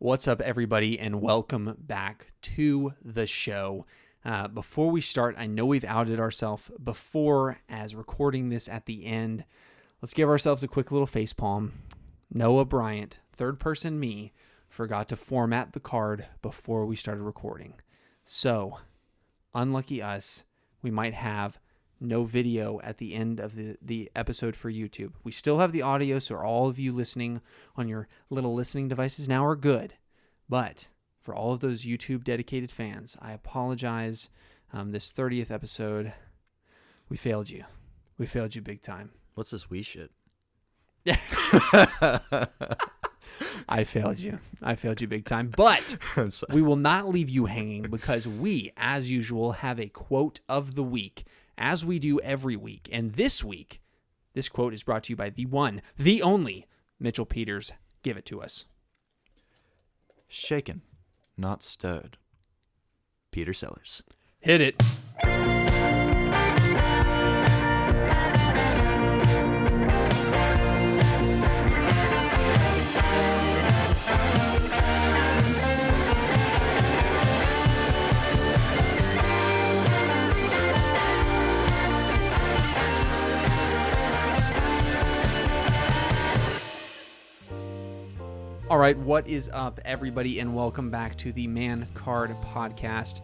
What's up, everybody, and welcome back to the show. Before we start, I know we've outed ourselves before as recording this at the end. Let's give ourselves a quick little facepalm. Noah Bryant, third person me, forgot to format the card before we started recording. So, unlucky us, we might have no video at the end of the episode for YouTube. We still have the audio, so all of you listening on your little listening devices now are good. But for all of those YouTube dedicated fans, I apologize. This 30th episode, we failed you. We failed you big time. What's this we shit? I failed you. I failed you big time. But we will not leave you hanging because we, as usual, have a quote of the week, as we do every week. And this week, this quote is brought to you by the one, the only, Mitchell Peters. Give it to us. Shaken, not stirred. Peter Sellers. Hit it. All right, what is up, everybody, and welcome back to the Man Card Podcast.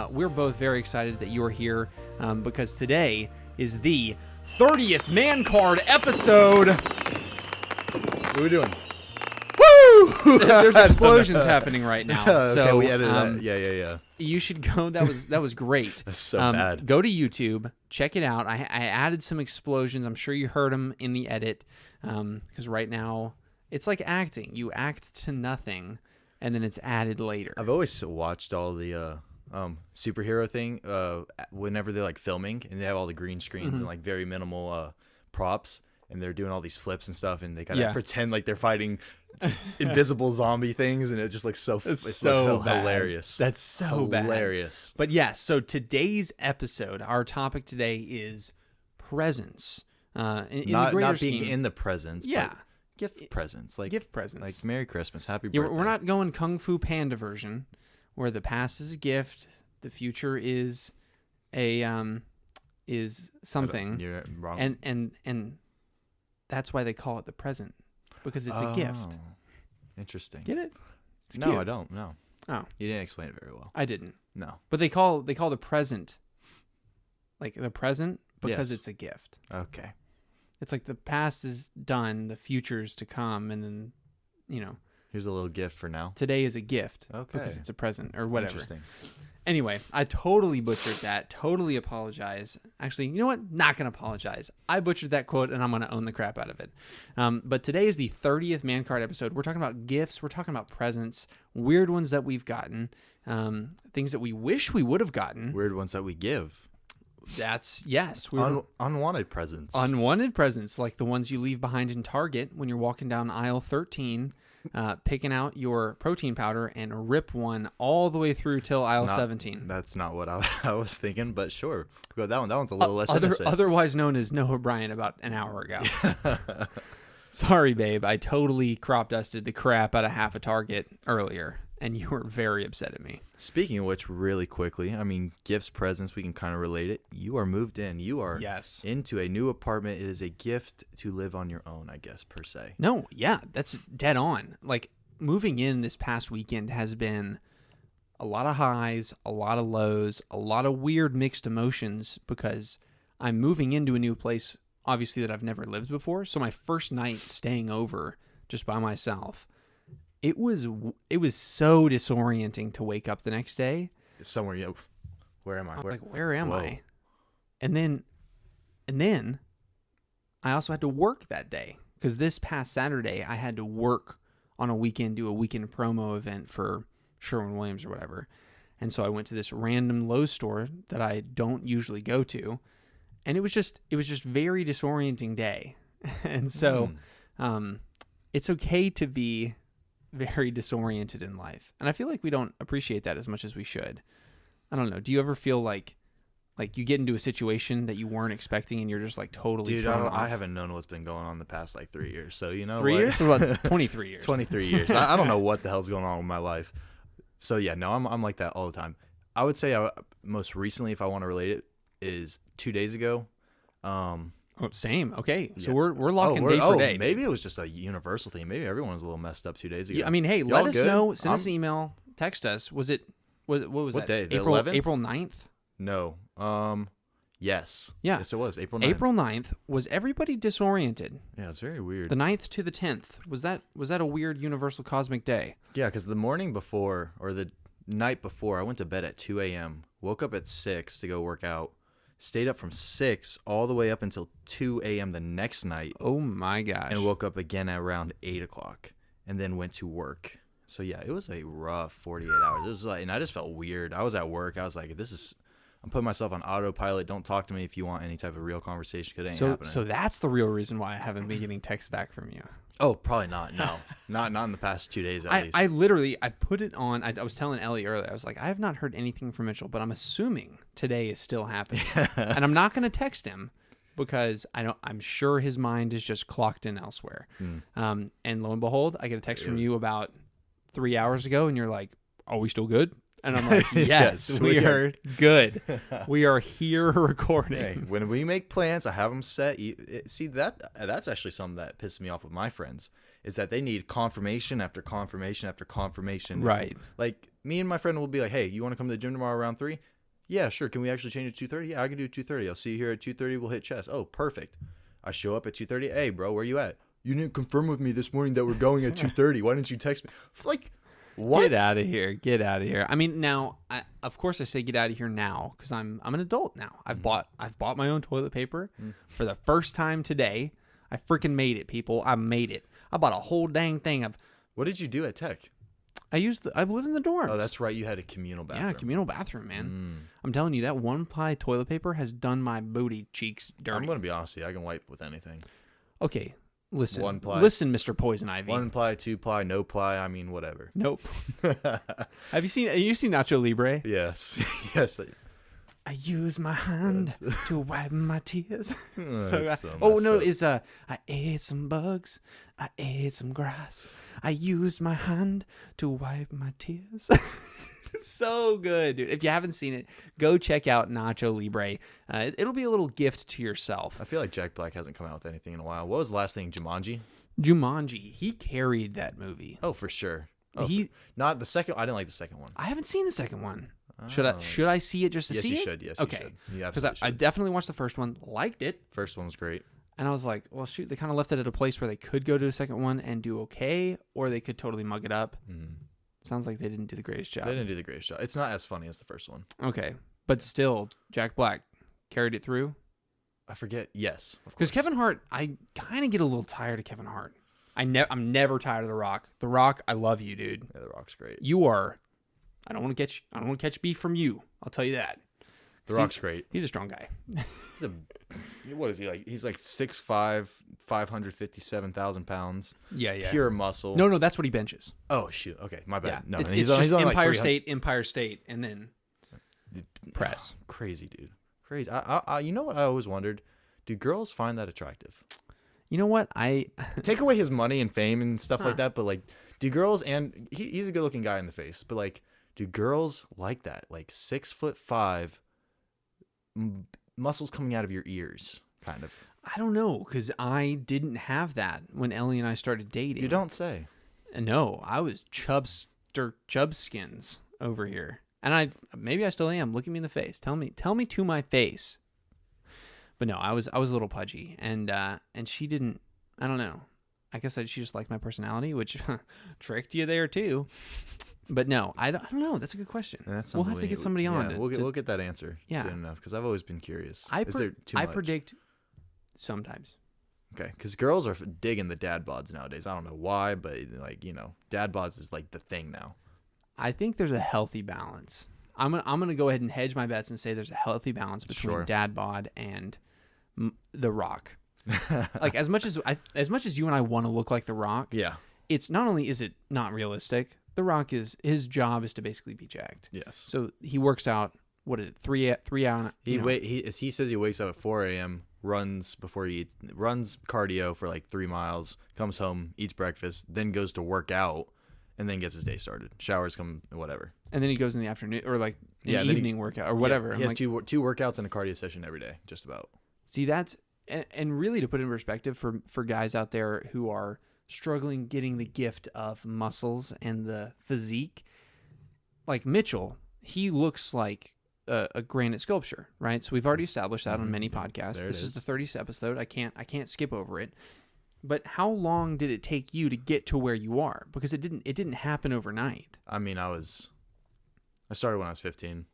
We're both very excited that you're here because today is the 30th Man Card episode. What are we doing? Woo! There's explosions happening right now. Okay, So we edited that. Yeah. you should go. That was great. That's so bad. Go to YouTube, check it out. I added some explosions. I'm sure you heard them in the edit because right now it's like acting. You act to nothing, and then it's added later. I've always watched all the superhero thing whenever they're like filming and they have all the green screens and like very minimal props, and they're doing all these flips and stuff, and they kind of pretend like they're fighting invisible zombie things, and it just looks so so bad. Hilarious. That's so hilarious. But yes, so today's episode, our topic today is presents. In the greater not being scheme. in the presents. Yeah. But gift presents, like gift presents, like Merry Christmas, Happy Yeah, Birthday. we're not going Kung Fu Panda version, where the past is a gift, the future is is something. You're wrong. And that's why they call it the present, because it's a gift. Interesting. Get it? It's No, cute. I don't. No. Oh, You didn't explain it very well. I didn't. No. But they call the present like the present because Yes. it's a gift. Okay. It's like the past is done, the future's to come, and then, Here's a little gift for now. today is a gift Okay. because it's a present or whatever. Interesting. Anyway, I totally butchered that. Totally apologize. Actually, you know what? Not going to apologize. I butchered that quote, and I'm going to own the crap out of it. But today is the 30th Man Card episode. We're talking about gifts. We're talking about presents, weird ones that we've gotten, things that we wish we would have gotten. Weird ones that we give. Yes. Unwanted presents. Unwanted presents, like the ones you leave behind in Target when you're walking down aisle 13, picking out your protein powder and rip one all the way through till aisle 17. That's not what I was thinking, but sure. Go that one. That one's a little less innocent. Otherwise known as Noah Bryant about an hour ago. Sorry, babe. I totally crop dusted the crap out of half a Target earlier, and you were very upset at me. Speaking of which, really quickly, I mean, gifts, presents, we can kind of relate it. You are moved in. You are into a new apartment. It is a gift to live on your own, I guess, per se. No, yeah, that's dead on. Like, moving in this past weekend has been a lot of highs, a lot of lows, a lot of weird mixed emotions because I'm moving into a new place, obviously, that I've never lived before. So my first night staying over just by myself, it was so disorienting to wake up the next day. Somewhere, where am I? Where am I? And then I also had to work that day because this past Saturday I had to work on a weekend, do a weekend promo event for Sherwin-Williams or whatever. And so I went to this random Lowe's store that I don't usually go to. And it was just very disorienting day. And so it's okay to be very disoriented in life. And I feel like we don't appreciate that as much as we should. I don't know. Do you ever feel like Like you get into a situation that you weren't expecting and you're just like totally Dude, thrown I off. haven't known what's been going on the past like 3 years. So, you know 3 what? years? What about 23 years? 23 years. I don't know what the hell's going on with my life. So, yeah, no, I'm like that all the time. I would say most recently, if I want to relate it, is 2 days ago. Oh, same. Okay. So Yeah. we're locking day for day. Maybe it was just a universal thing. Maybe everyone was a little messed up 2 days ago. Yeah, I mean, hey, Y'all let us good? know. Send us an email. Text us. What was What that? day? The April 11th? April 9th? No. Yes. Yeah. Yes, it was. April 9th. April 9th. Was everybody disoriented? Yeah, it's very weird. The 9th to the 10th. Was that a weird universal cosmic day? Yeah, because the morning before or the night before, I went to bed at 2 a.m., woke up at 6 to go work out, stayed up from 6 all the way up until 2 a.m. the next night, Oh my gosh. and woke up again at around 8 o'clock, and then went to work. So, yeah, it was a rough 48 hours. It was like, and I just felt weird. I was at work. I was like, I'm putting myself on autopilot. Don't talk to me if you want any type of real conversation, because it ain't happening. So that's the real reason why I haven't been getting texts back from you. Oh, probably not. No, not in the past 2 days at least. I literally put it on. I was telling Ellie earlier. I was like, I have not heard anything from Mitchell, but I'm assuming today is still happening, and I'm not going to text him because I'm sure his mind is just clocked in elsewhere. And lo and behold, I get a text from you about 3 hours ago, and you're like, "Are we still good?" And I'm like, yes, we are good. We are here recording. Hey, when we make plans, I have them set. See, that's actually something that pisses me off with my friends, is that they need confirmation after confirmation after confirmation. Right. Like, me and my friend will be like, hey, you want to come to the gym tomorrow around 3? Yeah, sure. Can we actually change it to 2:30? Yeah, I can do 2:30. I'll see you here at 2:30. We'll hit chest. Oh, perfect. I show up at 2:30. Hey, bro, where you at? You didn't confirm with me this morning that we're going at 2:30. Why didn't you text me? Like, what? Get out of here. Get out of here. I mean, now, of course I say get out of here now because I'm an adult now. I've bought my own toilet paper for the first time today. I freaking made it, people. I made it. I bought a whole dang thing. What did you do at Tech? I lived in the dorms. Oh, that's right. You had a communal bathroom. Yeah, communal bathroom, man. I'm telling you, that one-ply toilet paper has done my booty cheeks dirty. I'm going to be honest with you. I can wipe with anything. Okay, listen. One ply. Listen, Mr. Poison Ivy. 1 ply, 2 ply, no ply. I mean, whatever. Nope. Have you seen Nacho Libre? Yes. Yes. I use my hand to wipe my tears. That's so oh messed no, up. it's I ate some bugs, I ate some grass, I used my hand to wipe my tears. It's so good, dude. If you haven't seen it, go check out Nacho Libre. It'll be a little gift to yourself. I feel like Jack Black hasn't come out with anything in a while. What was the last thing? Jumanji? Jumanji, he carried that movie. Oh, for sure. Oh, He- not the second. I didn't like the second one. I haven't seen the second one. Oh. Should I see it just to Yes, see you it? should. Yes, Okay. you should. You Because absolutely I should. definitely watched the first one, liked it, First one was great. and I was like, well, shoot, they kind of left it at a place where they could go to a second one and do okay, or they could totally mug it up. Sounds like they didn't do the greatest job. They didn't do the greatest job. It's not as funny as the first one. Okay, but still, Jack Black carried it through. I forget. Yes, of Because course. Kevin Hart, I kind of get a little tired of Kevin Hart. I'm never tired of The Rock. The Rock, I love you, dude. Yeah, The Rock's great. You are. I don't want to catch beef from you. I'll tell you that. The Rock's great. He's a strong guy. He's what is he like? He's like 6'5", 557,000 pounds. Yeah. Pure muscle. No, that's what he benches. Oh shoot. Okay, my bad. Yeah, No, it's he's just only like Empire 300 Empire State, and then press. Crazy, dude. Crazy. I you know what I always wondered? Do girls find that attractive? You know what? Take away his money and fame and stuff like that, but like, do girls, and he's a good looking guy in the face, but like, do girls like that? Like 6'5", muscles coming out of your ears, kind of. I don't know, because I didn't have that when Ellie and I started dating. You don't say. No, I was chubskins over here, and maybe I still am. Look at me in the face. Tell me to my face. But no, I was a little pudgy, and she didn't. I don't know. I guess she just liked my personality, which tricked you there too. But no, I don't know. That's a good question. That's we'll have to get somebody on. Yeah, we'll get that answer soon enough, because I've always been curious. Is there too much? I predict sometimes. Okay, because girls are digging the dad bods nowadays. I don't know why, but like, dad bods is like the thing now. I think there's a healthy balance. I'm gonna go ahead and hedge my bets and say there's a healthy balance between dad bod and The Rock. Like as much as you and I want to look like The Rock, Yeah. it's not only is it not realistic. The Rock his job is to basically be jacked. Yes. So he works out what is it, 3 hour. He says he wakes up at 4 a.m., runs before he eats, runs cardio for like 3 miles, comes home, eats breakfast, then goes to work out, and then gets his day started. Showers, whatever. And then he goes in the afternoon or like the evening workout or whatever. Yeah, he has two workouts and a cardio session every day, just about. See, that's and really to put in perspective for guys out there who are struggling getting the gift of muscles and the physique, like Mitchell, he looks like a granite sculpture, right? So we've already established that on many podcasts. This is the 30th episode. I can't skip over it. But how long did it take you to get to where you are? Because it didn't happen overnight. I mean, I started when I was 15.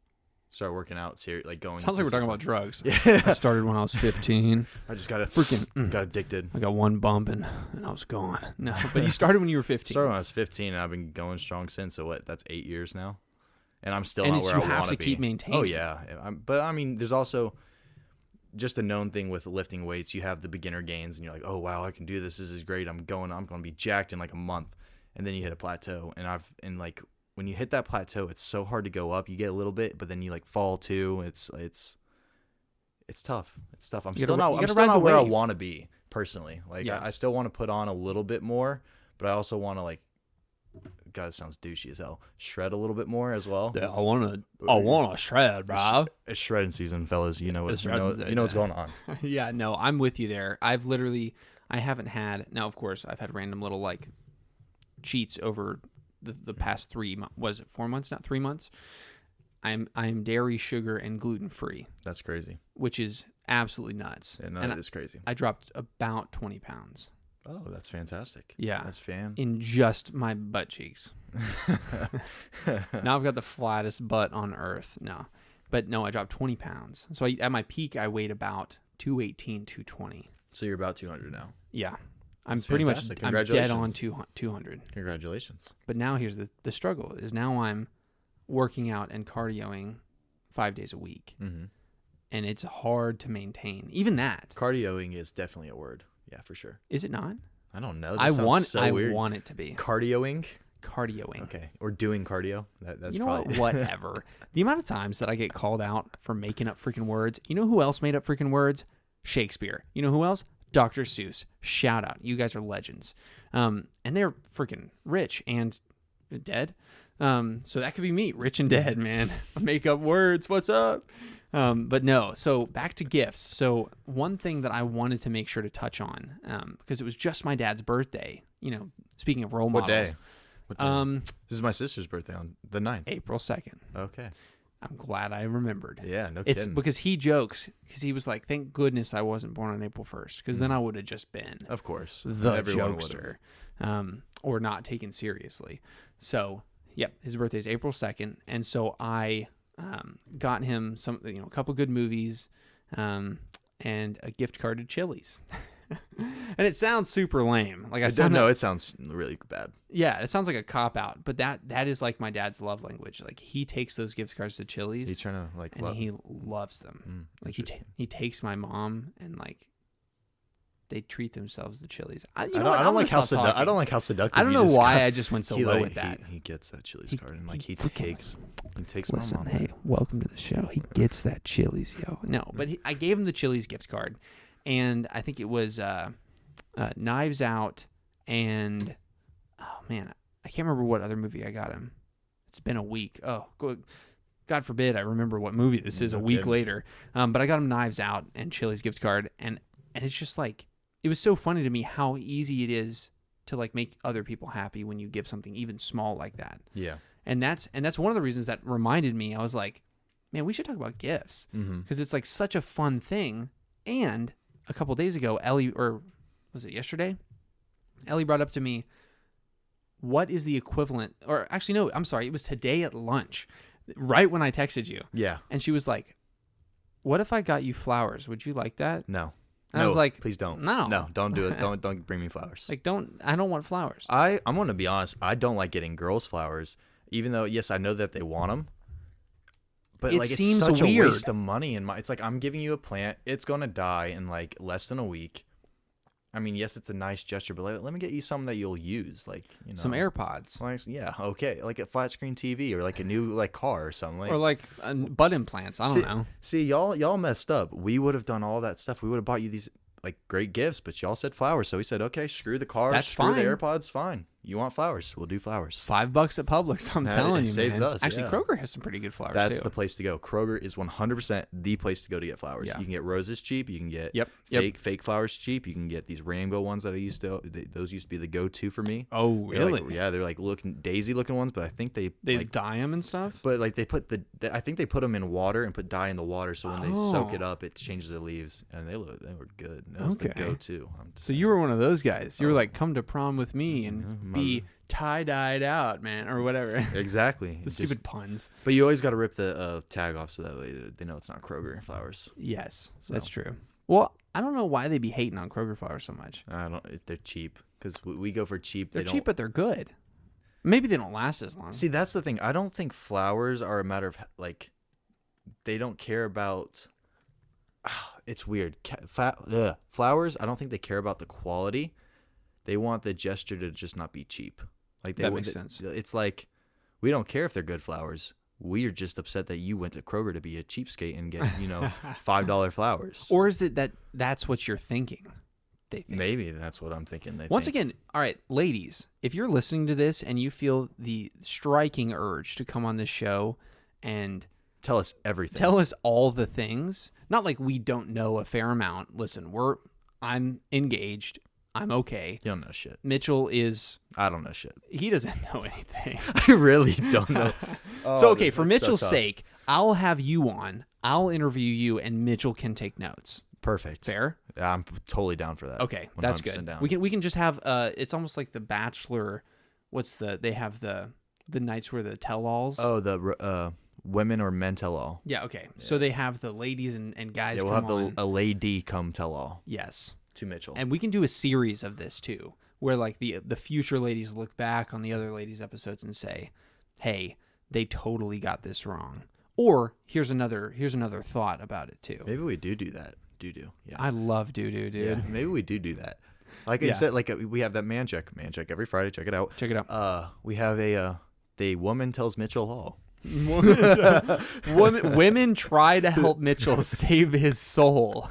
Started working out, like going. Sounds like we're talking about drugs. Yeah. I started when I was 15. I just got addicted. I got one bump and I was gone. No, but you started when you were 15. Started when I was 15, and I've been going strong since. So that's 8 years now, and I'm still not where I want to be. And you have to keep maintaining. Oh yeah, but I mean, there's also just a known thing with lifting weights. You have the beginner gains, and you're like, oh wow, I can do this. This is great. I'm going to be jacked in like a month, and then you hit a plateau, and like. When you hit that plateau, it's so hard to go up. You get a little bit, but then you like fall too. It's tough. It's tough. I'm still not where I want to be personally. Like I still want to put on a little bit more, but I also want to like, God, it sounds douchey as hell. Shred a little bit more as well. Yeah, I want to shred, bro. It's shredding season, fellas. You know what's going on. Yeah, no, I'm with you there. I haven't had. Now, of course, I've had random little like cheats over the past 3 months. Was it 4 months? Not 3 months. I'm dairy, sugar, and gluten free. That's crazy. Which is absolutely nuts. Yeah, that is crazy. I dropped about 20 pounds. Oh, that's fantastic. Yeah, that's fan. In just my butt cheeks. Now I've got the flattest butt on earth. No, but no, I dropped 20 pounds. So at my peak, I weighed about 218, 220. So you're about 200 now. Yeah. I'm pretty much I'm dead on 200. Congratulations. But now here's the struggle is now I'm working out and cardioing 5 days a week. Mm-hmm. And it's hard to maintain. Even that. Cardioing is definitely a word. Yeah, for sure. Is it not? I don't know. I want it to be. Cardioing? Cardioing. Okay. Or doing cardio. That's probably... Whatever. The amount of times that I get called out for making up freaking words. You know who else made up freaking words? Shakespeare. You know who else? Dr. Seuss. Shout out. You guys are legends. And they're freaking rich and dead. So that could be me, rich and dead, man. Make up words. What's up? But no. So back to gifts. So one thing that I wanted to make sure to touch on, because it was just my dad's birthday, speaking of role models. What day? This is my sister's birthday on the 9th. April 2nd. Okay. I'm glad I remembered. Yeah, no it's kidding. Because he jokes, because he was like, thank goodness I wasn't born on April 1st, because then I would have just been, of course, the jokester, or not taken seriously. So, yep, his birthday is April 2nd, and so I got him a couple good movies, and a gift card to Chili's. And it sounds super lame. Like it sounds really bad. Yeah, it sounds like a cop out, but that is like my dad's love language. Like he takes those gift cards to Chili's. He's trying to he loves them. Like he takes my mom and like they treat themselves to Chili's. I don't like how seductive. I don't know why I just went so low with that. He gets that Chili's card and like he takes listen, my mom. Hey, welcome to the show. He gets that Chili's, yo. No, but I gave him the Chili's gift card. And I think it was Knives Out and, oh, man, I can't remember what other movie I got him. It's been a week. Oh, God forbid I remember what movie this is a week later. But I got him Knives Out and Chili's gift card. And it's just like, it was so funny to me how easy it is to like make other people happy when you give something even small like that. Yeah. And that's one of the reasons that reminded me. I was like, man, we should talk about gifts because it's like such a fun thing. And a couple days ago, Ellie, or was it yesterday? Ellie brought up to me, what is the equivalent, or actually, no, I'm sorry. It was today at lunch, right when I texted you. Yeah. And she was like, what if I got you flowers? Would you like that? No. And I was like, please don't. No, don't do it. Don't bring me flowers. Like, I don't want flowers. I'm going to be honest. I don't like getting girls flowers, even though, yes, I know that they want them. But it seems it's such weird. A waste of money. It's like, I'm giving you a plant. It's going to die in like less than a week. I mean, yes, it's a nice gesture, but let me get you something that you'll use, like, you know, Some AirPods. like, yeah, okay, like a flat screen TV or like a new like car or something. Like, Or like butt implants. I don't know. See, y'all messed up. We would have done all that stuff. We would have bought you these like great gifts, but y'all said flowers. So we said, okay, screw the cars, That's screw the fine. AirPods, fine. You want flowers? We'll do flowers. $5 at Publix. I'm telling it you, saves man. us, Actually, yeah. Kroger has some pretty good flowers That's too. the place to go. Kroger is 100% the place to go to get flowers. Yeah. You can get roses cheap. You can get Yep. fake flowers cheap. You can get these rainbow ones that those used to be the go-to for me. Oh, They're really? like, yeah, they're like daisy looking ones, but I think they like, dye them and stuff. but like they put I think they put them in water and put dye in the water, so when they soak it up, it changes the leaves, and they were good. That's the Okay. go-to. So you were one of those guys. You were like, come to prom with me and Mhm. be tie-dyed out, man, or whatever. Exactly. The stupid puns. But you always got to rip the tag off so that way they know it's not Kroger flowers. Yes, So. that's true. Well, I don't know why they be hating on Kroger flowers so much. They're cheap because we go for cheap. They're They cheap, don't but they're good. Maybe they don't last as long. see. That's the thing. I don't think flowers are a matter of like they don't care about. It's weird. Flowers. I don't think they care about the quality. They want the gesture to just not be cheap. Like That makes sense. It's like we don't care if they're good flowers. We're just upset that you went to Kroger to be a cheapskate and get $5 flowers. Or is it that's what you're thinking? They think. Maybe that's what I'm thinking. Once again, all right, ladies, if you're listening to this and you feel the striking urge to come on this show and tell us everything. tell us all the things, not like we don't know a fair amount. Listen, I'm engaged. I'm okay. You don't know shit. Mitchell is. I don't know shit. He doesn't know anything. I really don't know. So, okay, for that's so Mitchell's tough. sake, I'll have you on. I'll interview you, and Mitchell can take notes. Perfect. Fair? I'm totally down for that. Okay, that's 100% good. Down. We can just have. It's almost like The Bachelor. They have the nights where the tell-alls. Oh, the women or men tell all. Yeah. Okay. So they have the ladies and guys. Yeah, we'll come have on. a lady come tell all Yes. to Mitchell. And we can do a series of this too, where like the future ladies look back on the other ladies' episodes and say, "Hey, they totally got this wrong." Or here's another thought about it too. Maybe we do that. Yeah. I love doo-doo, dude. Yeah. Maybe we do that. Like Yeah. instead, like we have that man check every Friday. Check it out. Check it out. We have the woman tells Mitchell all. Women try to help Mitchell save his soul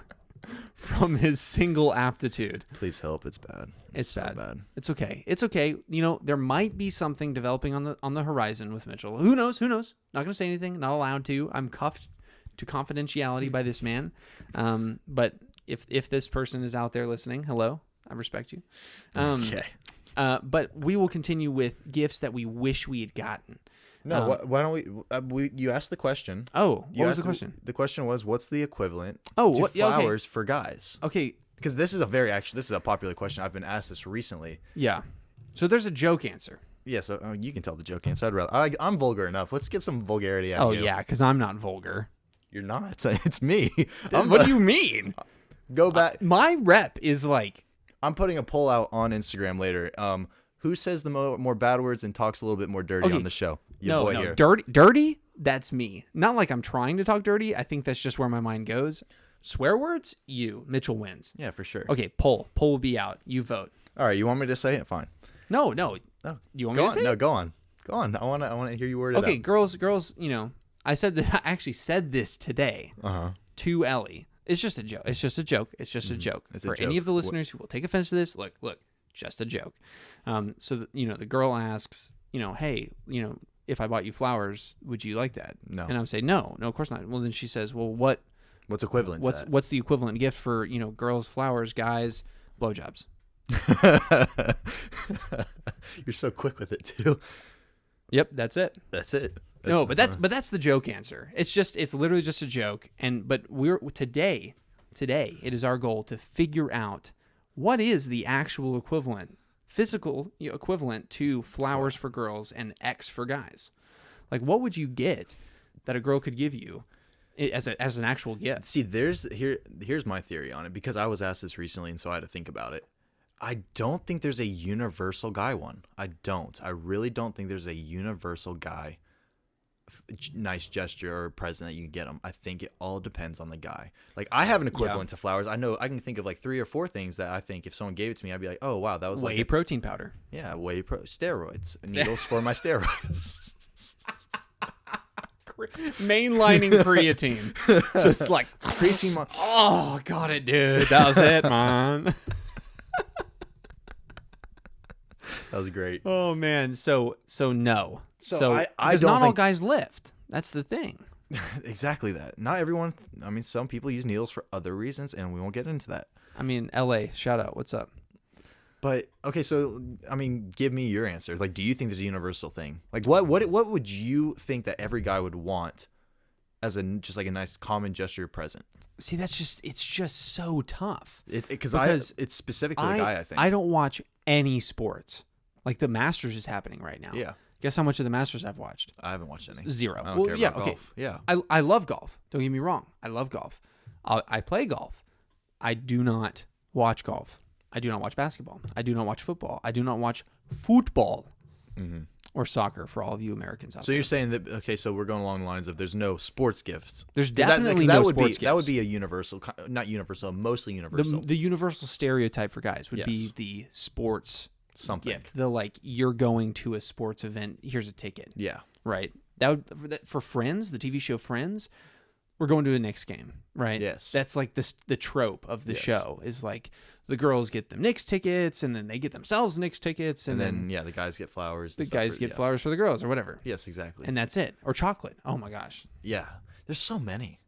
from his single aptitude. Please help. It's bad. It's so bad. It's okay. It's okay. There might be something developing on the horizon with Mitchell. Who knows? Not going to say anything. Not allowed to. I'm cuffed to confidentiality by this man. But if this person is out there listening, hello. I respect you. Okay. But we will continue with gifts that we wish we had gotten. No, why don't we? You asked the question. Oh, You what was the asked- question? The question was, what's the equivalent Oh, to what- yeah, okay. flowers for guys? Okay, Because this is a popular question. I've been asked this recently. yeah. So there's a joke answer. Yeah, so you can tell the joke answer. I'm vulgar enough. Let's get some vulgarity out Oh of you. yeah, because I'm not vulgar. You're not. It's me. What do you mean? Go back. My rep is like, I'm putting a poll out on Instagram later. Who says the more bad words and talks a little bit more dirty Okay. on the show? Your boy here. dirty. That's me. Not like I'm trying to talk dirty. I think that's just where my mind goes. Swear words, Mitchell wins. Yeah, for sure. Okay, poll will be out. You vote. All right, you want me to say it? Fine. No. Oh, You want go me on. to say? No, it? go on. Go on. I want to hear you word it Okay, out. girls. I said that. I actually said this today Uh-huh. to Ellie. It's just a joke. It's just a joke. It's a joke. It's a For joke. any of the listeners who will take offense to this, look, just a joke. So the girl asks, hey, if I bought you flowers, would you like that? No. And I would say, no, of course not. Well, then she says, well, What's equivalent to that? what's the equivalent gift for, girls, flowers, guys, blowjobs? You're so quick with it too. Yep, that's it. That's it. No, but that's the joke answer. It's literally just a joke. But today it is our goal to figure out what is the actual physical equivalent to flowers for girls and X for guys. Like, what would you get that a girl could give you as an actual gift? See, here's my theory on it, because I was asked this recently and so I had to think about it. I don't think there's a universal guy one. I really don't think there's a universal guy nice gesture or present that you can get them. I think it all depends on the guy. Like I have an equivalent to flowers. I know I can think of like 3 or 4 things that I think if someone gave it to me, I'd be like, oh wow, that was whey protein powder. Yeah, steroids, needles for my steroids. Mainlining creatine, just like creatine. Oh, got it, dude. That was it, man. That was great. Oh man, so no. So I don't not all think... guys lift. That's the thing. Exactly that. Not everyone. I mean, some people use needles for other reasons, and we won't get into that. I mean, LA, shout out. What's up? But okay, so I mean, give me your answer. Like, do you think there's a universal thing? Like, what would you think that every guy would want as just like a nice common gesture present? See, it's just so tough. Because it's specific to the guy. I think I don't watch any sports. Like the Masters is happening right now. Yeah. Guess how much of the Masters I've watched? I haven't watched any. 0. I don't care about golf. Yeah. I love golf. Don't get me wrong. I love golf. I play golf. I do not watch golf. I do not watch basketball. I do not watch football. I do not watch football or soccer for all of you Americans out there. So you're saying that, okay, so we're going along the lines of there's no sports gifts. There's definitely no sports gifts. That would be a universal, not universal, mostly universal. The universal stereotype for guys would be the sports something. gift. The like, you're going to a sports event, here's a ticket. Yeah. Right? For Friends, the TV show Friends, we're going to a Knicks game, right? Yes. That's like the trope of the show is like the girls get them Knicks tickets and then they get themselves Knicks tickets and then the guys get flowers. The guys get flowers for the girls or whatever. Yes, exactly. And that's it. Or chocolate. Oh my gosh. Yeah. There's so many.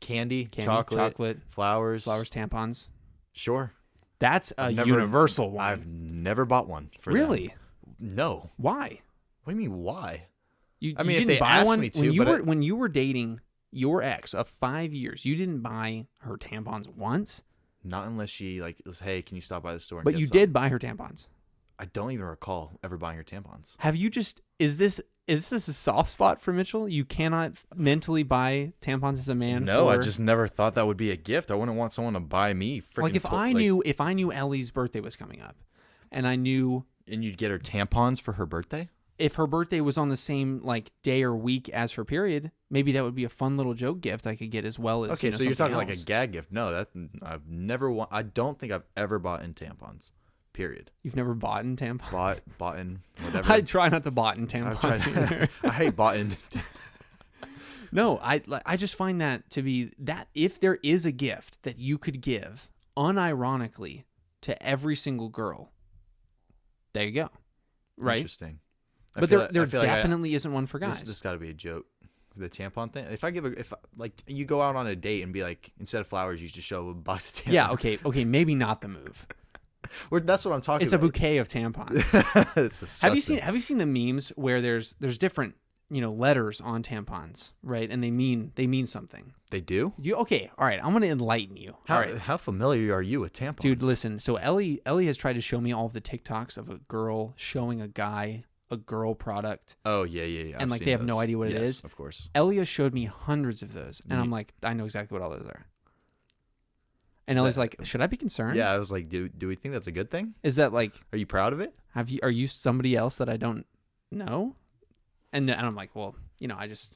Candy, chocolate, flowers, tampons. Sure. That's a universal one. I've never bought one for Really? Them. No. Why? What do you mean why? I mean, if they asked me to, when you were dating your ex of 5 years, you didn't buy her tampons once? Not unless she like was, hey, can you stop by the store? But you did buy her tampons. I don't even recall ever buying her tampons. Have you just? Is this a soft spot for Mitchell? You cannot mentally buy tampons as a man. No, I just never thought that would be a gift. I wouldn't want someone to buy me. Like if I knew Ellie's birthday was coming up, and you'd get her tampons for her birthday. If her birthday was on the same like day or week as her period, maybe that would be a fun little joke gift I could get as well as. Okay, so you're talking like a gag gift. No, I've never. I don't think I've ever bought in tampons. Period. You've never bought in tampons? Bought in whatever. I try not to bought in tampons. I hate bought in. No, I just find that to be that if there is a gift that you could give unironically to every single girl, there you go. Right? Interesting. But there definitely isn't one for guys. This got to be a joke. The tampon thing. If you go out on a date and be like, instead of flowers, you just show a box of tampons. Yeah. Okay. Maybe not the move. That's what I'm talking about. It's a bouquet of tampons. It's disgusting. Have you seen the memes where there's different letters on tampons, right? And they mean something. They do? Okay. All right. I'm gonna enlighten you. How familiar are you with tampons, dude? Listen. So Ellie has tried to show me all of the TikToks of a girl showing a guy a girl product. Oh yeah. And like they have no idea what it is. Of course. Elia showed me hundreds of those, and I'm like, I know exactly what all those are. And Ellie's like, should I be concerned? Yeah, I was like, do we think that's a good thing? Is that like, are you proud of it? Are you somebody else that I don't know? And I'm like, well, I just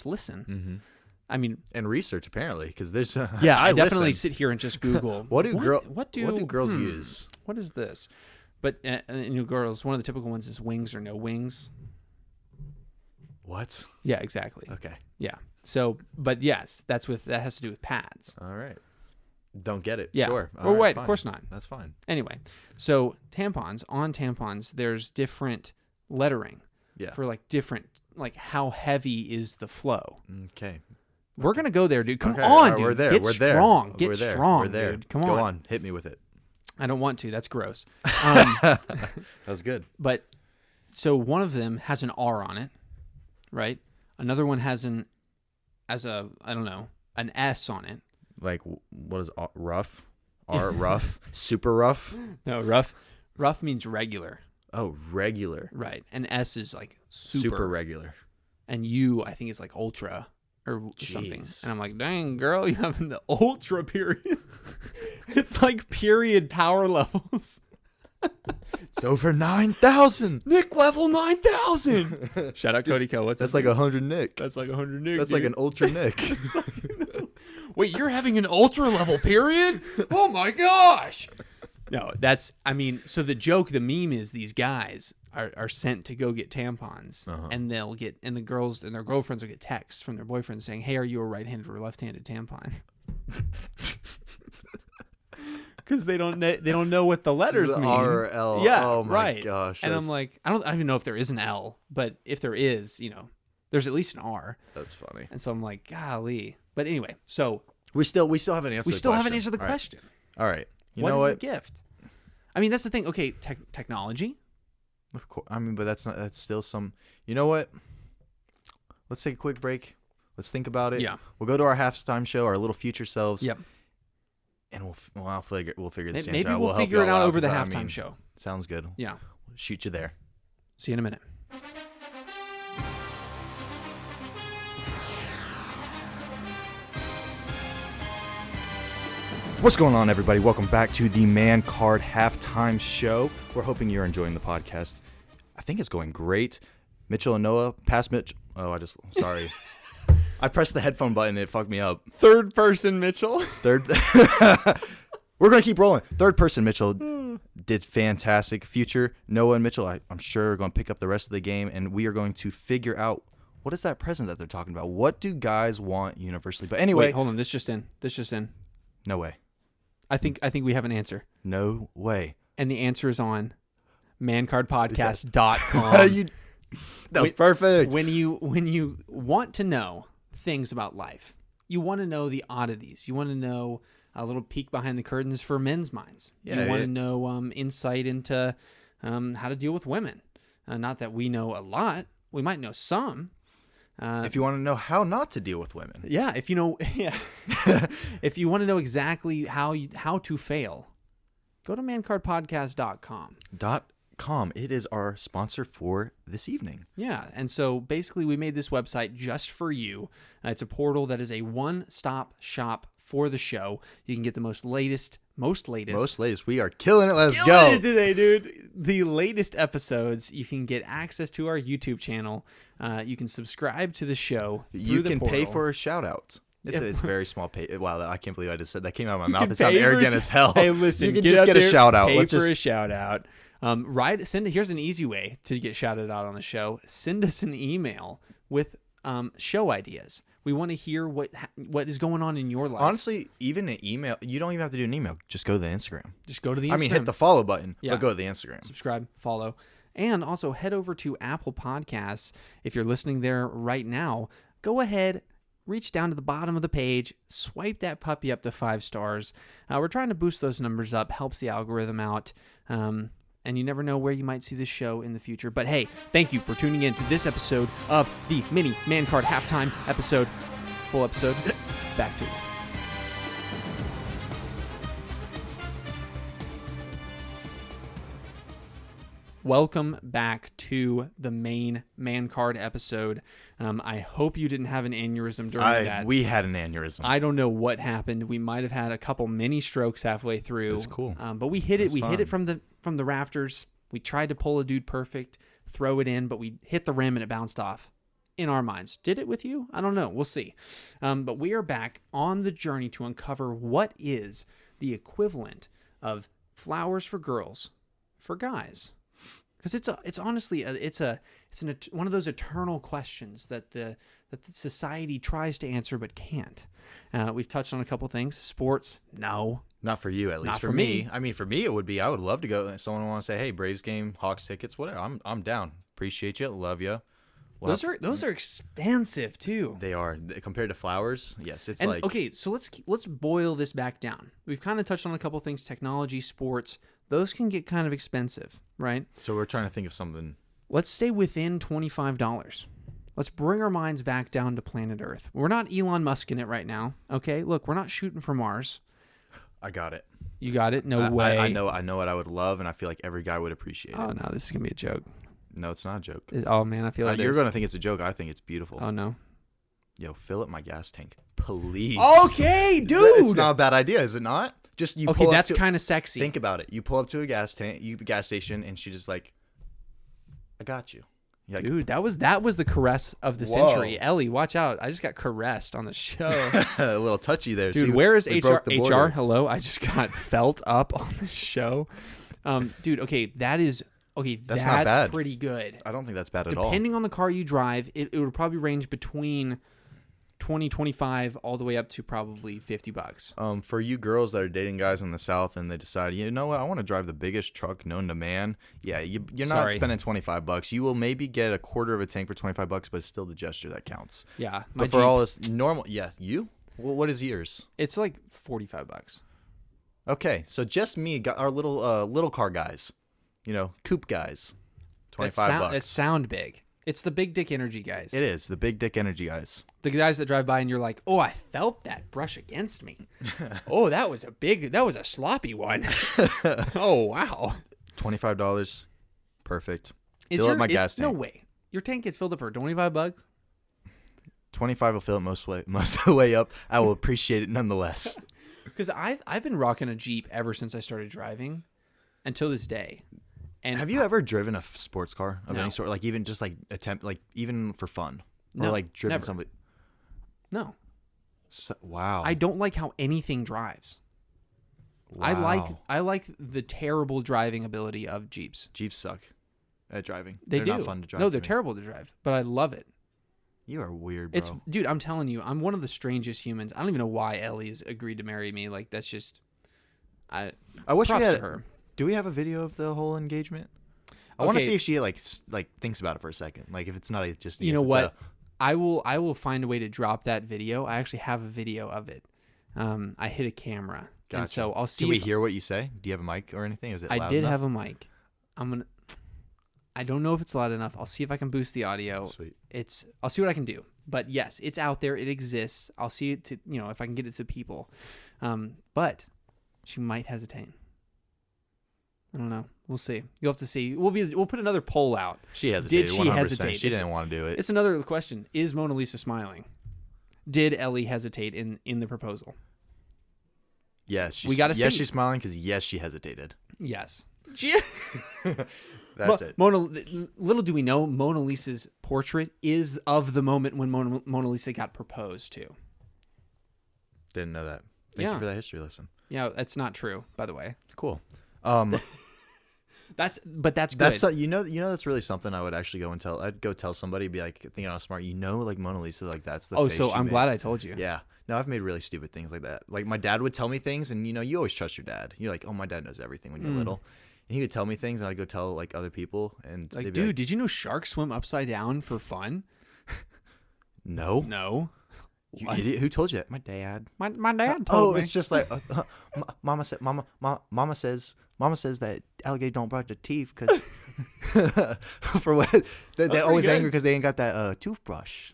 listen. Mm-hmm. I mean, and research apparently, because there's I definitely sit here and just Google what do girls use? What is this? But girls, one of the typical ones is wings or no wings. What? Yeah, exactly. Okay. Yeah. So, but yes, that has to do with pads. All right. Don't get it. Yeah. Sure. Or wait, of course not. That's fine. Anyway, so on tampons, there's different lettering. Yeah. For like different, like how heavy is the flow. Okay. We're going to go there, dude. Come on, dude. We're there. Get we're strong. There. Get strong, we're there. Dude. Come on. Go on. Hit me with it. I don't want to. That's gross. That was good. But so one of them has an R on it, right? Another one has an S on it. Like what is rough? Rough? Super rough? No, rough. Rough means regular. Oh, regular. Right. And S is like super regular. And U, I think, is like ultra or something. And I'm like, dang, girl, you having the ultra period. It's like period power levels. It's over 9,000. Nick level 9,000. Shout out Cody Co. That's like 100 Nick. That's like 100 Nick. That's like an ultra Nick. Wait, you're having an ultra level period? Oh my gosh. No, so the joke, the meme is these guys are sent to go get tampons, and the girls and their girlfriends will get texts from their boyfriends saying, "Hey, are you a right-handed or left-handed tampon?" Because they don't know what the letters mean. R or L. Yeah, oh my right. gosh. And I'm like, I don't even know if there is an L, but if there is, there's at least an R. That's funny. And so I'm like, golly. But anyway, so we still haven't answered. We still haven't answered the question. All right. What is a gift? I mean, that's the thing. Okay, technology. Of course. I mean, but that's still some. You know what? Let's take a quick break. Let's think about it. Yeah. We'll go to our halftime show, our little future selves. Yep. And we'll figure this Maybe answer out. We'll figure it out over the halftime show. Sounds good. Yeah. We'll shoot you there. See you in a minute. What's going on, everybody? Welcome back to the Man Card Halftime Show. We're hoping you're enjoying the podcast. I think it's going great. Mitchell and Noah, past Mitch. Oh, sorry. I pressed the headphone button. It fucked me up. Third person Mitchell. We're going to keep rolling. Third person Mitchell did fantastic. Future Noah and Mitchell, I'm sure, are going to pick up the rest of the game, and we are going to figure out what is that present that they're talking about. What do guys want universally? But anyway. Wait, hold on. This just in. No way. I think we have an answer. No way. And the answer is on mancardpodcast.com. That was perfect. When you want to know things about life, you want to know the oddities. You want to know a little peek behind the curtains for men's minds. Yeah, you want to know insight into how to deal with women. Not that we know a lot. We might know some. If you want to know how not to deal with women. Yeah, if you want to know exactly how to fail, go to mancardpodcast.com. It is our sponsor for this evening. Yeah, and so basically we made this website just for you. It's a portal that is a one-stop shop for the show. You can get the most latest. We are killing it. Let's go. Killing it today, dude. The latest episodes. You can get access to our YouTube channel. You can subscribe to the show. You can pay for a shout out. It's very small pay. Wow, I can't believe I just said that. Came out of my mouth. It sounded arrogant as hell. Hey, listen, you can just get a shout out. Pay for a shout out. Here's an easy way to get shouted out on the show. Send us an email with show ideas. We want to hear what is going on in your life. Honestly, even an email, you don't even have to do an email. Just go to the Instagram. Just go to the Instagram. Hit the follow button, but go to the Instagram. Subscribe, follow. And also head over to Apple Podcasts. If you're listening there right now, go ahead, reach down to the bottom of the page, swipe that puppy up to 5 stars. We're trying to boost those numbers up, helps the algorithm out. And you never know where you might see this show in the future. But hey, thank you for tuning in to this episode of the mini Man Card halftime episode. Full episode. Back to it. Welcome back to the main Man Card episode. I hope you didn't have an aneurysm during that. We had an aneurysm. I don't know what happened. We might have had a couple mini strokes halfway through. That's cool. But we hit it. We hit it from the rafters. We tried to pull a dude perfect, throw it in, but we hit the rim and it bounced off. In our minds. Did it with you? I don't know. We'll see. But we are back on the journey to uncover what is the equivalent of flowers for girls for guys. Because it's honestly one of those eternal questions that the society tries to answer but can't. We've touched on a couple things. Sports, no. Not for you, at least. Not for me. I mean, for me, it would be. I would love to go. Someone want to say, "Hey, Braves game, Hawks tickets, whatever." I'm down. Appreciate you. Love you. Those are expensive too. They are compared to flowers. Yes, it's okay. So let's boil this back down. We've kind of touched on a couple things: technology, sports. Those can get kind of expensive, right? So we're trying to think of something. Let's stay within $25. Let's bring our minds back down to planet Earth. We're not Elon Musk in it right now. Okay, look, we're not shooting for Mars. I got it. You got it? No way. I know what I would love, and I feel like every guy would appreciate it. Oh no, this is gonna be a joke. No, it's not a joke. Oh man, I feel like you're gonna think it's a joke. I think it's beautiful. Oh no. Yo, fill up my gas tank, please. Okay, dude. It's not a bad idea, is it not? Just you. Okay, pull that's up to, kind of sexy. Think about it. You pull up to a gas station, and she just like, I got you. You're like, dude, that was the caress of the century. Ellie, watch out! I just got caressed on the show. a little touchy there. Dude, See, where is we HR? broke the border. HR, hello. I just got felt up on the show. Dude, okay, that's not bad. pretty good. I don't think that's bad at all. Depending on the car you drive, it would probably range between 20, 25, all the way up to probably $50. For you girls that are dating guys in the South and they decide, you know what, I want to drive the biggest truck known to man. Yeah, you're not spending $25. You will maybe get a quarter of a tank for $25, but it's still the gesture that counts. Yeah, but for all this normal, you? Well, what is yours? It's like $45. Okay, so just me, got our little car guys, coupe guys, $25. It sound big. It's the big dick energy guys. It is the big dick energy guys. The guys that drive by and you're like, oh, I felt that brush against me. Oh, that was a sloppy one. Oh, wow. $25, perfect. Fill up my gas tank. No way. Your tank gets filled up for $25? 25 will fill it most of the way up. I will appreciate it nonetheless. Because I've been rocking a Jeep ever since I started driving, until this day. And have you ever driven a sports car of No. any sort? Like even just like attempt, like even for fun, No, or like driven never. somebody? No, Wow. I don't like how anything drives. Wow. I like the terrible driving ability of Jeeps. Jeeps suck at driving. They're They're do. not fun to drive. No, to they're me. terrible to drive, but I love it. You are weird, bro. Dude, I'm telling you, I'm one of the strangest humans. I don't even know why Ellie's agreed to marry me. Like, that's just, I wish we props had. to her. Do we have a video of the whole engagement? I want to Okay. see if she like thinks about it for a second. Like if it's not just You know what? I will find a way to drop that video. I actually have a video of it. I hit a camera, Gotcha. and so I'll see. Do we if- hear what you say? Do you have a mic or anything? Is it? I loud did enough? have a mic. I don't know if it's loud enough. I'll see if I can boost the audio. Sweet. I'll see what I can do. But yes, it's out there. It exists. I'll see it to, if I can get it to people. But she might hesitate. I don't know. We'll see. You'll have to see. We'll put another poll out. She hesitated. Did she 100%. hesitate? She didn't want to do it. It's another question. Is Mona Lisa smiling? Did Ellie hesitate in the proposal? Yes. We gotta Yes, see. she's smiling because yes, she hesitated. Yes. That's it. Little do we know, Mona Lisa's portrait is of the moment when Mona Lisa got proposed to. Didn't know that. Thank you for that history lesson. Yeah, that's not true, by the way. Cool. That's good. That's that's really something I would actually go and tell. I'd go tell somebody, be like, thinking I was smart. Like Mona Lisa, like that's the. Oh, face so she I'm made. glad I told you. Yeah. No, I've made really stupid things like that. Like my dad would tell me things, and you always trust your dad. You're like, oh, my dad knows everything when you're little, and he would tell me things, and I'd go tell like other people, and Like, they'd be dude, did you know sharks swim upside down for fun? no, No. you What? idiot. Who told you that? My dad. My dad told me. It's just like mama says that alligator don't brush their teeth because for what they're always good. angry because they ain't got that toothbrush.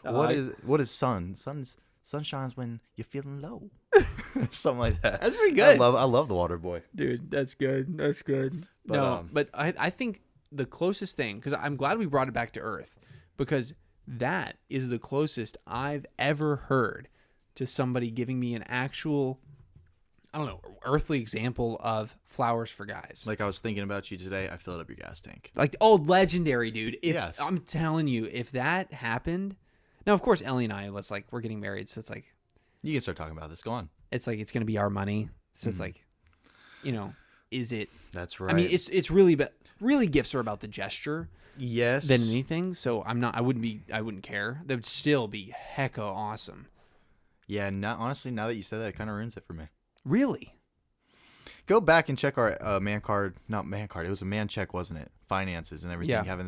What is sun? Sun shines when you're feeling low. Something like that. That's pretty good. I love the water boy. Dude, that's good. That's good. But, but I think the closest thing, because I'm glad we brought it back to Earth, because that is the closest I've ever heard to somebody giving me an actual, I don't know, earthly example of flowers for guys. Like I was thinking about you today. I filled up your gas tank. Like, oh, legendary, dude. Yes. I'm telling you, if that happened, now, of course, Ellie and I, we're getting married, so it's like, You can start talking about this. Go on. it's going to be our money. So it's like, is it? That's right. I mean, it's really, but really gifts are about the gesture yes. than anything. So I wouldn't care. That would still be hecka awesome. Yeah. Honestly, now that you said that, it kind of ruins it for me. Really? Go back and check our not man card. It was a man check, wasn't it? Finances and everything. Yeah.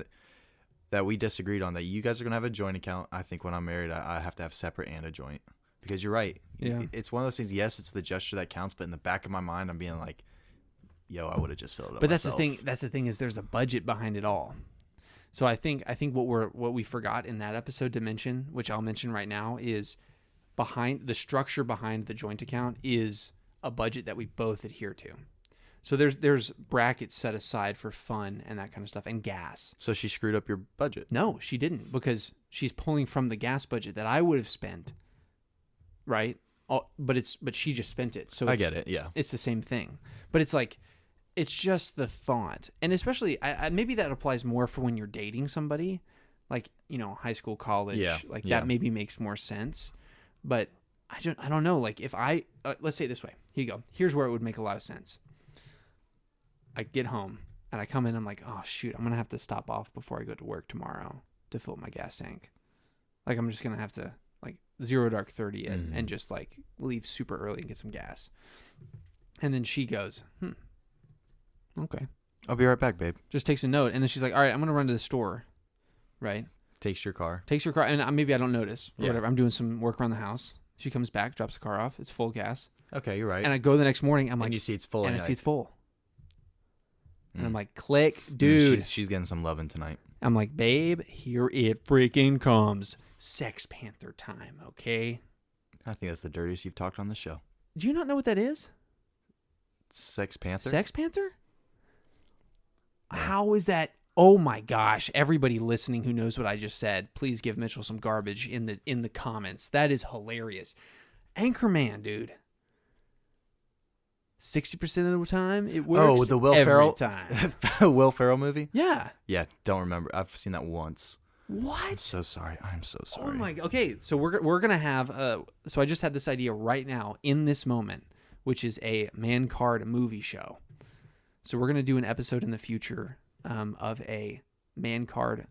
That we disagreed on. That you guys are gonna have a joint account. I think when I'm married, I have to have separate and a joint because you're right. Yeah. It's one of those things. Yes, it's the gesture that counts, but in the back of my mind, I'm being like, "Yo, I would have just filled it up." But myself. that's the thing is there's a budget behind it all. So I think what we forgot in that episode to mention, which I'll mention right now, is behind the structure behind the joint account is a budget that we both adhere to. So there's brackets set aside for fun and that kind of stuff and gas. So she screwed up your budget. No, she didn't, because she's pulling from the gas budget that I would have spent, right, but she just spent it. So I get it. Yeah. it's the same thing. But it's like, it's just the thought. And especially, maybe that applies more for when you're dating somebody, like, high school, college. Yeah. That maybe makes more sense. But I don't know. Like, if I, let's say it this way. Here you go. Here's where it would make a lot of sense. I get home and I come in. I'm like, oh, shoot, I'm going to have to stop off before I go to work tomorrow to fill up my gas tank. Like, I'm just going to have to, like, 0 dark 30 it and just, like, leave super early and get some gas. And then she goes, okay. I'll be right back, babe. Just takes a note. And then she's like, all right, I'm going to run to the store. Right? Takes your car. Takes your car. And maybe I don't notice or whatever. I'm doing some work around the house. She comes back, drops the car off. It's full gas. Okay, you're right. And I go the next morning. I'm like, and you see it's full. And I see it's full. And I'm Mm. like, click, dude. She's getting some loving tonight. I'm like, babe, here it freaking comes. Sex Panther time, okay? I think that's the dirtiest you've talked on the show. Do you not know what that is? Sex Panther? Sex Panther? No. How is that? Oh my gosh! Everybody listening who knows what I just said, please give Mitchell some garbage in the comments. That is hilarious. Anchorman, dude. 60% of the time, it works. Oh, the Will every Ferrell time. Will Ferrell movie? Yeah. Yeah, don't remember. I've seen that once. I'm What? so sorry. I'm so sorry. Oh my. Okay, so we're gonna have. So I just had this idea right now in this moment, which is a Man Card movie show. So we're gonna do an episode in the future of a Man Card